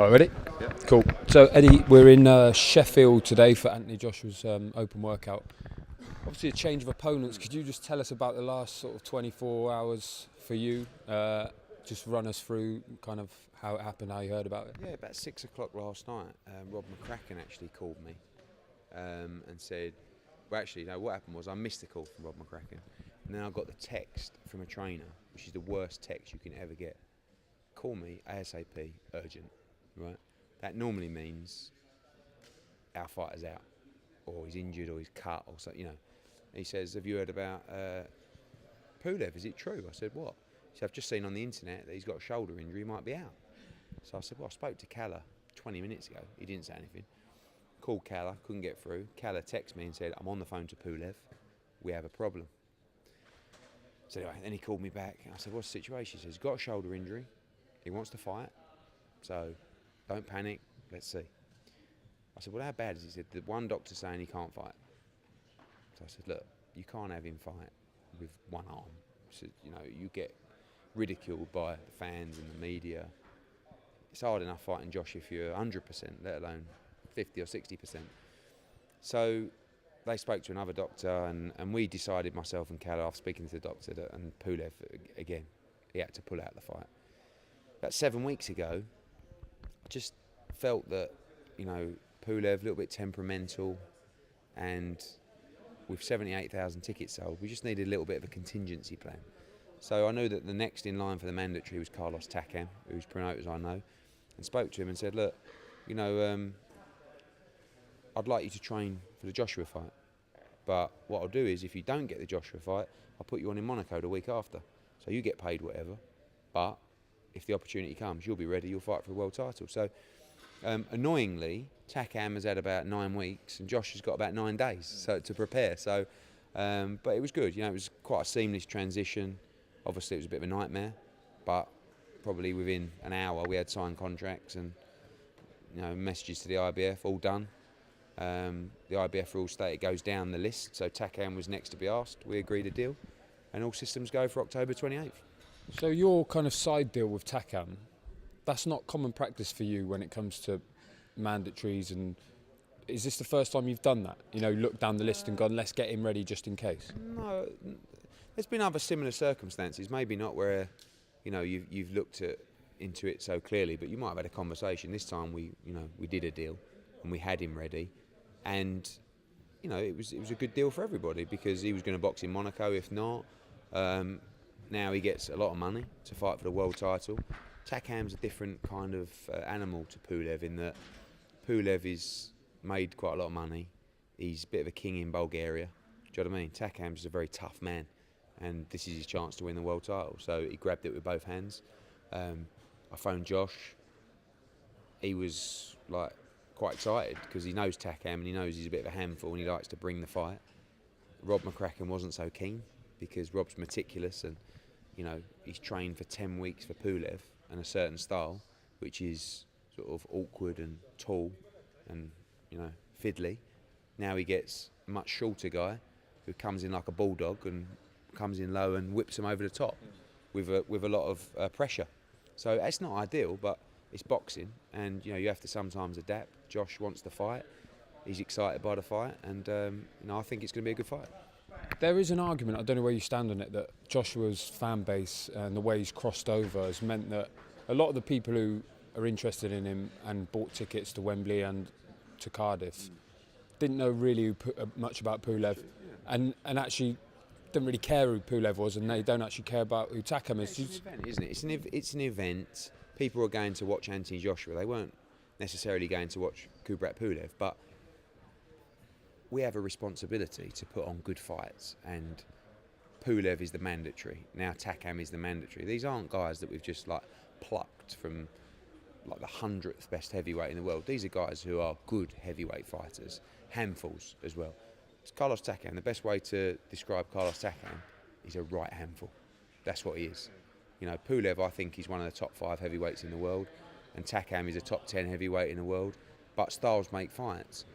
All right, ready? Yeah. Cool. So, Eddie, we're in Sheffield today for Anthony Joshua's open workout. Obviously, a change of opponents. Could you just tell us about the last sort of 24 hours for you? Just run us through kind of how it happened, how you heard about it. Yeah, about 6 o'clock last night, Rob McCracken actually called me and said, well, actually, no, what happened was I missed a call from Rob McCracken. And then I got the text from a trainer, which is the worst text you can ever get. Call me ASAP, urgent, right? That normally means our fighter's out, or he's injured, or he's cut, or something, you know. He says, have you heard about Pulev? Is it true? I said, what? He said, I've just seen on the internet that he's got a shoulder injury, he might be out. So I said, well, I spoke to Calla 20 minutes ago. He didn't say anything. Called Calla, couldn't get through. Calla texted me and said, I'm on the phone to Pulev. We have a problem. So anyway, then he called me back. I said, what's the situation? He says, he's got a shoulder injury. He wants to fight. So don't panic. Let's see. I said, well, how bad is it? He said, the one doctor's saying he can't fight. So I said, look, you can't have him fight with one arm. So, you know, you get ridiculed by the fans and the media. It's hard enough fighting Josh if you're 100%, let alone 50 or 60%. So they spoke to another doctor, and we decided, myself and Calla, after speaking to the doctor, and Pulev, again, he had to pull out the fight. About 7 weeks ago, I just felt that, you know, Pulev, a little bit temperamental, and with 78,000 tickets sold, we just needed a little bit of a contingency plan. So I knew that the next in line for the mandatory was Carlos Takam, whose promoters I know, and spoke to him and said, look, you know, I'd like you to train for the Joshua fight, but what I'll do is, if you don't get the Joshua fight, I'll put you on in Monaco the week after. So you get paid whatever, but if the opportunity comes, you'll be ready, you'll fight for a world title. So annoyingly, Takam has had about 9 weeks and Josh has got about 9 days to prepare. So, but it was good, you know, it was quite a seamless transition. Obviously it was a bit of a nightmare, but probably within an hour we had signed contracts and, you know, messages to the IBF, all done. The IBF rules state it goes down the list, so Takam was next to be asked. We agreed a deal, and all systems go for October 28th. So your kind of side deal with Takam, that's not common practice for you when it comes to mandatories, and is this the first time you've done that? You know, looked down the list and gone, let's get him ready just in case? No, there's been other similar circumstances, maybe not where, you know, you've looked into it so clearly, but you might have had a conversation. This time we did a deal and we had him ready, and you know, it was a good deal for everybody because he was going to box in Monaco if not. Now he gets a lot of money to fight for the world title. Takam's a different kind of animal to Pulev in that Pulev is made quite a lot of money. He's a bit of a king in Bulgaria. Do you know what I mean? Takam's a very tough man, and this is his chance to win the world title. So he grabbed it with both hands. I phoned Josh. He was like quite excited because he knows Takam and he knows he's a bit of a handful and he likes to bring the fight. Rob McCracken wasn't so keen because Rob's meticulous and, you know, he's trained for 10 weeks for Pulev and a certain style, which is sort of awkward and tall and, you know, fiddly. Now he gets a much shorter guy who comes in like a bulldog and comes in low and whips him over the top with a lot of pressure. So it's not ideal, but it's boxing, and you know, you have to sometimes adapt. Josh wants to fight. He's excited by the fight, and you know, I think it's going to be a good fight. There is an argument, I don't know where you stand on it, that Joshua's fan base and the way he's crossed over has meant that a lot of the people who are interested in him and bought tickets to Wembley and to Cardiff didn't know really much about Pulev, and actually didn't really care who Pulev was, and they don't actually care about who Takam is. It's an event, isn't it? It's an event. People are going to watch Anthony Joshua. They weren't necessarily going to watch Kubrat Pulev, but we have a responsibility to put on good fights, and Pulev is the mandatory. Now Takam is the mandatory. These aren't guys that we've just like plucked from like the 100th best heavyweight in the world. These are guys who are good heavyweight fighters, handfuls as well. It's Carlos Takam. The best way to describe Carlos Takam is a right handful. That's what he is. You know, Pulev, I think, he's one of the top 5 heavyweights in the world, and Takam is a top 10 heavyweight in the world. But styles make fights,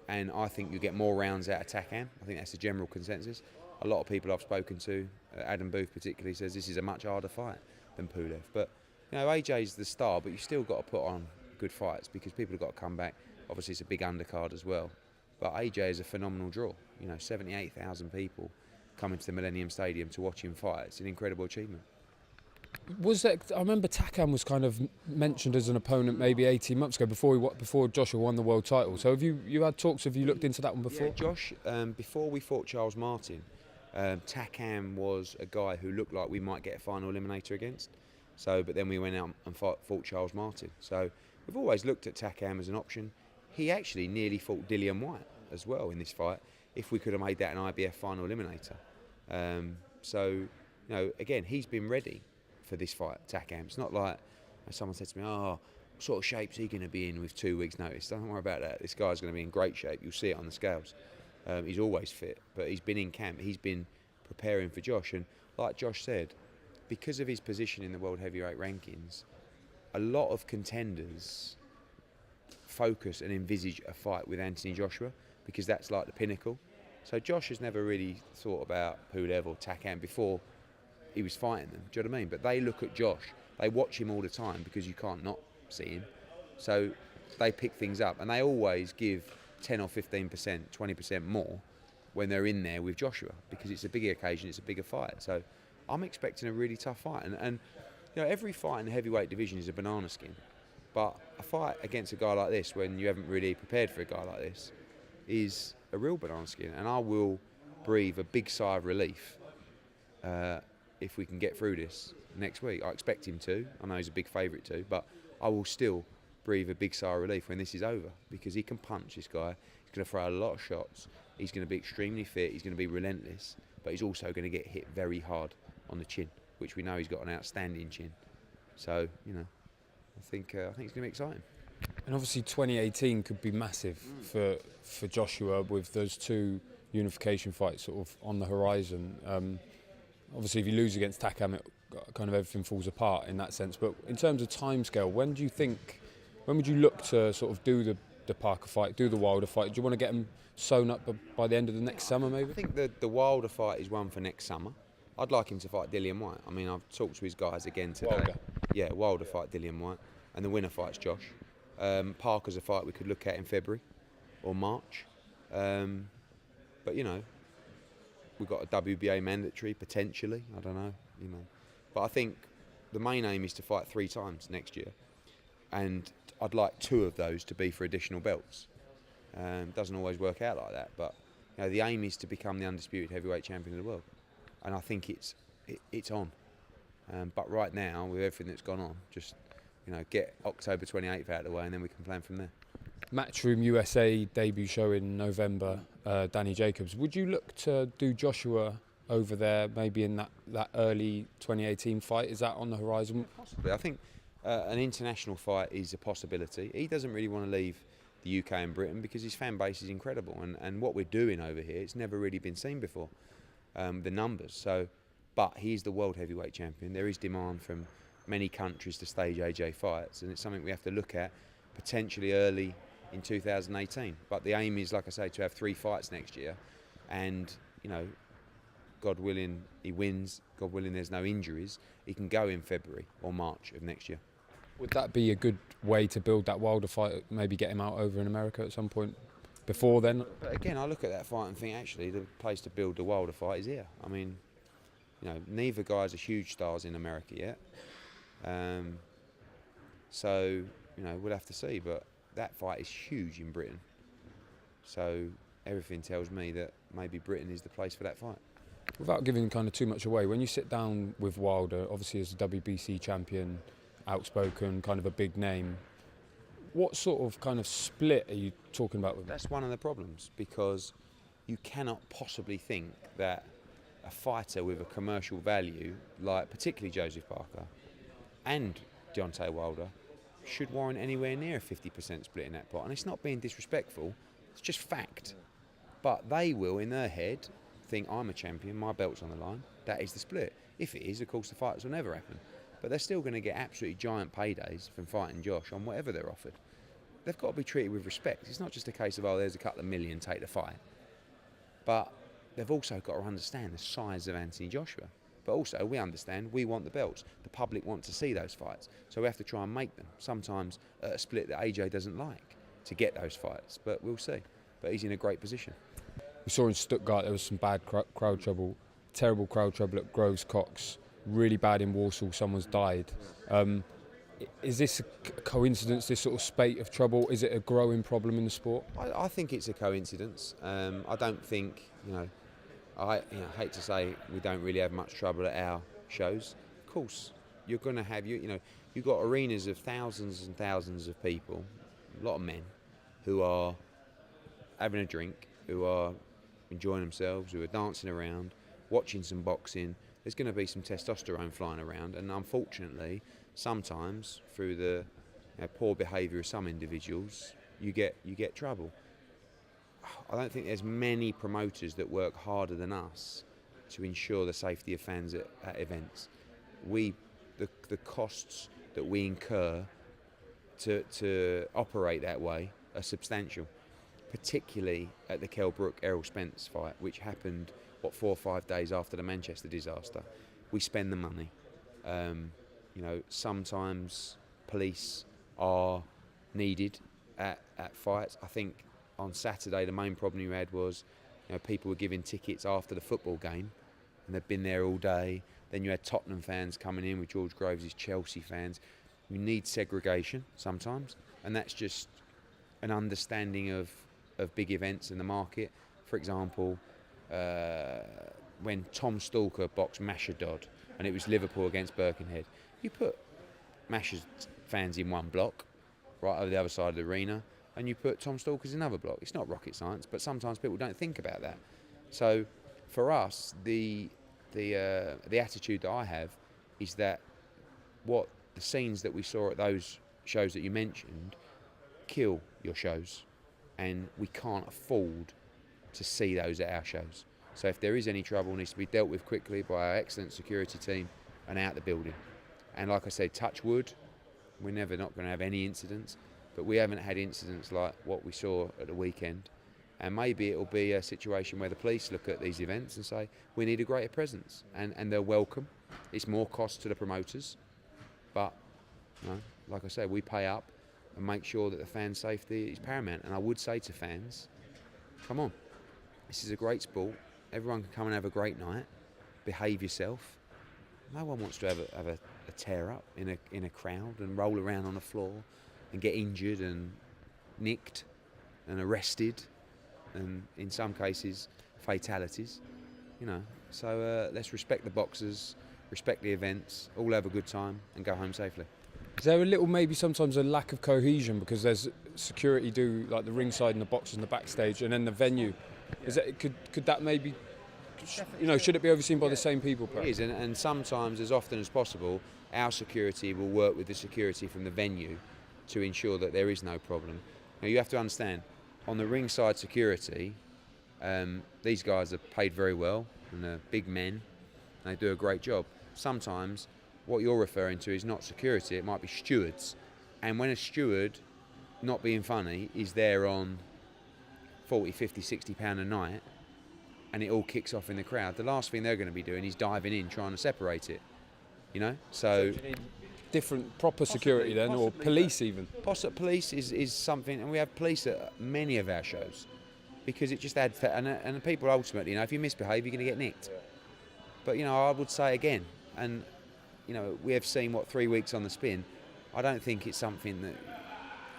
and I think you get more rounds out of Takam. I think that's the general consensus. A lot of people I've spoken to, Adam Booth particularly, says this is a much harder fight than Pulev. But you know, AJ's the star, but you've still got to put on good fights because people have got to come back. Obviously, it's a big undercard as well. But AJ is a phenomenal draw. 78,000 people coming to the Millennium Stadium to watch him fight. It's an incredible achievement. I remember Takam was kind of mentioned as an opponent maybe 18 months ago before Joshua won the world title. So have you had talks? Have you looked into that one before? Yeah, Josh, before we fought Charles Martin, Takam was a guy who looked like we might get a final eliminator against. But then we went out and fought Charles Martin. So we've always looked at Takam as an option. He actually nearly fought Dillian Whyte as well in this fight, if we could have made that an IBF final eliminator. Again, he's been ready for this fight, Takam. It's not like someone said to me, what sort of shape's he going to be in with 2 weeks' notice? Don't worry about that. This guy's going to be in great shape. You'll see it on the scales. He's always fit, but he's been in camp. He's been preparing for Josh. And like Josh said, because of his position in the world heavyweight rankings, a lot of contenders focus and envisage a fight with Anthony Joshua because that's like the pinnacle. So Josh has never really thought about Pulev or Takam before he was fighting them. Do you know what I mean? But they look at Josh. They watch him all the time because you can't not see him. So they pick things up and they always give 10 or 15%, 20% more when they're in there with Joshua because it's a bigger occasion, it's a bigger fight. So I'm expecting a really tough fight. And every fight in the heavyweight division is a banana skin. But a fight against a guy like this, when you haven't really prepared for a guy like this, is a real banana skin. And I will breathe a big sigh of relief if we can get through this next week. I expect him to. I know he's a big favourite too, but I will still breathe a big sigh of relief when this is over because he can punch, this guy. He's going to throw a lot of shots. He's going to be extremely fit. He's going to be relentless, but he's also going to get hit very hard on the chin, which we know he's got an outstanding chin. So, I think it's going to be exciting. And obviously 2018 could be massive for Joshua with those 2 unification fights sort of on the horizon. Obviously if you lose against Takam, kind of everything falls apart in that sense. But in terms of timescale, when would you look to sort of do the Parker fight, do the Wilder fight? Do you want to get them sewn up by the end of the next summer maybe? I think the Wilder fight is one for next summer. I'd like him to fight Dillian Whyte. I mean, I've talked to his guys again today. Wilder. Yeah, Wilder fight Dillian Whyte. And the winner fights Josh. Parker's a fight we could look at in February or March. But, we've got a WBA mandatory, potentially. I don't know, But I think the main aim is to fight 3 times next year. And I'd like 2 of those to be for additional belts. Doesn't always work out like that. But the aim is to become the undisputed heavyweight champion of the world. And I think it's on. But right now, with everything that's gone on, just get October 28th out of the way and then we can plan from there. Matchroom USA debut show in November, Danny Jacobs. Would you look to do Joshua over there maybe in that early 2018 fight? Is that on the horizon? Possibly. I think an international fight is a possibility. He doesn't really want to leave the UK and Britain because his fan base is incredible and what we're doing over here, it's never really been seen before. The numbers. But he's the world heavyweight champion. There is demand from many countries to stage AJ fights, and it's something we have to look at potentially early in 2018. But the aim is, like I say, to have 3 fights next year, and God willing, he wins. God willing, there's no injuries. He can go in February or March of next year. Would that be a good way to build that Wilder fight? Maybe get him out over in America at some point? Before then? But again, I look at that fight and think actually the place to build the Wilder fight is here. I mean, neither guys are huge stars in America yet. We'll have to see. But that fight is huge in Britain. So everything tells me that maybe Britain is the place for that fight. Without giving kind of too much away, when you sit down with Wilder, obviously as a WBC champion, outspoken, kind of a big name, what sort of kind of split are you talking about with him? That's one of the problems because you cannot possibly think that a fighter with a commercial value, like particularly Joseph Parker and Deontay Wilder, should warrant anywhere near a 50% split in that pot. And it's not being disrespectful, it's just fact. But they will, in their head, think I'm a champion, my belt's on the line, that is the split. If it is, of course, the fights will never happen. But they're still going to get absolutely giant paydays from fighting Josh on whatever they're offered. They've got to be treated with respect. It's not just a case of, there's a couple of million, take the fight. But they've also got to understand the size of Anthony Joshua. But also, we understand we want the belts. The public want to see those fights. So we have to try and make them, sometimes at a split that AJ doesn't like, to get those fights. But we'll see. But he's in a great position. We saw in Stuttgart there was some bad crowd trouble, terrible crowd trouble at Groves Cox, really bad in Warsaw, someone's died. Is this a coincidence, this sort of spate of trouble? Is it a growing problem in the sport? I think it's a coincidence. I don't think, I hate to say we don't really have much trouble at our shows. Of course, you're going to have, you've got arenas of thousands and thousands of people, a lot of men, who are having a drink, who are enjoying themselves, who are dancing around, watching some boxing. There's going to be some testosterone flying around, and unfortunately, sometimes through the poor behaviour of some individuals, you get trouble. I don't think there's many promoters that work harder than us to ensure the safety of fans at events. The costs that we incur to operate that way are substantial, particularly at the Kell Brook Errol Spence fight, which happened 4 or 5 days after the Manchester disaster. We spend the money. Sometimes police are needed at fights. I think on Saturday the main problem you had was people were giving tickets after the football game and they'd been there all day. Then you had Tottenham fans coming in with George Groves' Chelsea fans. You need segregation sometimes, and that's just an understanding of big events in the market. For example, when Tom Stalker boxed Masha Dodd and it was Liverpool against Birkenhead, you put Masha's fans in one block right over the other side of the arena, and you put Tom Stalker's in another block. It's not rocket science, but sometimes people don't think about that. So for us, the attitude that I have is that what the scenes that we saw at those shows that you mentioned kill your shows, and we can't afford to see those at our shows. So if there is any trouble, it needs to be dealt with quickly by our excellent security team and out the building. And like I said, touch wood, we're never not going to have any incidents, but we haven't had incidents like what we saw at the weekend. And maybe it'll be a situation where the police look at these events and say, we need a greater presence, and they're welcome. It's more cost to the promoters, but like I said, we pay up and make sure that the fan safety is paramount. And I would say to fans, come on, this is a great sport. Everyone can come and have a great night. Behave yourself. No one wants to have a tear up in a crowd and roll around on the floor and get injured and nicked and arrested, and in some cases fatalities. So let's respect the boxers, respect the events, all have a good time and go home safely. Is there a little, maybe sometimes a lack of cohesion because there's security do like the ringside and the boxes and the backstage and then the venue? Is that, could that maybe, should it be overseen by the same people? Perhaps? It is, and sometimes, as often as possible, our security will work with the security from the venue to ensure that there is no problem. Now you have to understand, on the ringside security, these guys are paid very well and they're big men and they do a great job. Sometimes what you're referring to is not security, it might be stewards. And when a steward, not being funny, is there on 40, 50, 60 pound a night and it all kicks off in the crowd, the last thing they're going to be doing is diving in trying to separate it, So you need different proper security then, or police even? Police is something, and we have police at many of our shows because it just adds, and the people ultimately, if you misbehave, you're going to get nicked. But I would say again, and we have seen 3 weeks on the spin. I don't think it's something that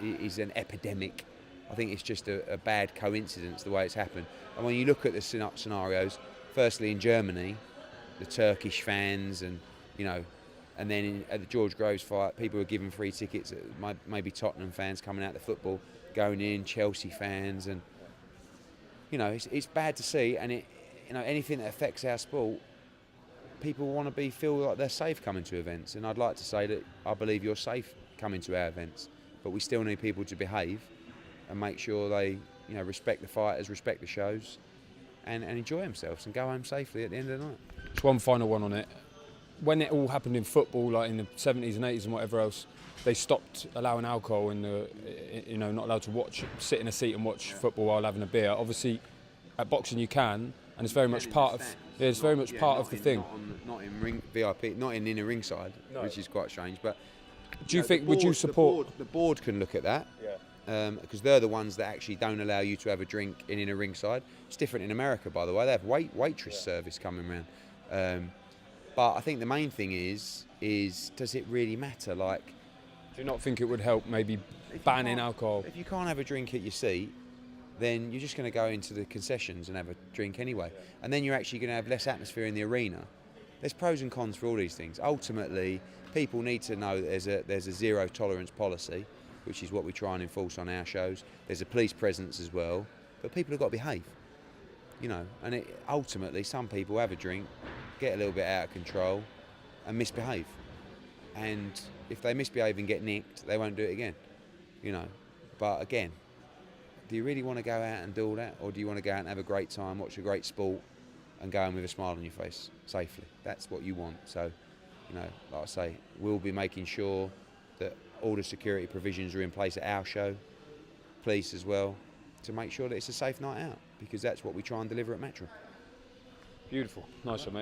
is an epidemic. I think it's just a bad coincidence the way it's happened. And when you look at the scenarios, firstly in Germany, the Turkish fans and then at the George Groves fight, people were given free tickets. Maybe Tottenham fans coming out the football, going in, Chelsea fans, and it's bad to see. And anything that affects our sport, people want to feel like they're safe coming to events. And I'd like to say that I believe you're safe coming to our events, but we still need people to behave and make sure they respect the fighters, respect the shows, and enjoy themselves and go home safely at the end of the night. Just one final one on it. When it all happened in football, like in the 70s and 80s and whatever else, they stopped allowing alcohol in the, not allowed to sit in a seat and watch football while having a beer. Obviously, at boxing you can, and it's very much part of Yeah, it's very much part of the thing. Not in ring VIP, not in inner ringside, No. which is quite strange. But Do you think? Would you support? The board can look at that. Yeah. Because they're the ones that actually don't allow you to have a drink in inner ringside. It's different in America, by the way. They have waitress service coming around. But I think the main thing is does it really matter? Like, Do you not think it would help maybe banning alcohol? if you can't have a drink at your seat, then you're just going to go into the concessions and have a drink anyway. And then you're actually going to have less atmosphere in the arena. There's pros and cons for all these things. Ultimately, people need to know that there's a zero tolerance policy, which is what we try and enforce on our shows. There's a police presence as well, but people have got to behave, you know. And ultimately, some people have a drink, get a little bit out of control, and misbehave. And if they misbehave and get nicked, they won't do it again, you know. But again, do you really want to go out and do all that, or do you want to go out and have a great time, watch a great sport, and go home with a smile on your face safely? That's what you want. So, you know, like I say, we'll be making sure that all the security provisions are in place at our show, police as well, to make sure that it's a safe night out, because that's what we try and deliver at Metro. Beautiful. Nice one, mate.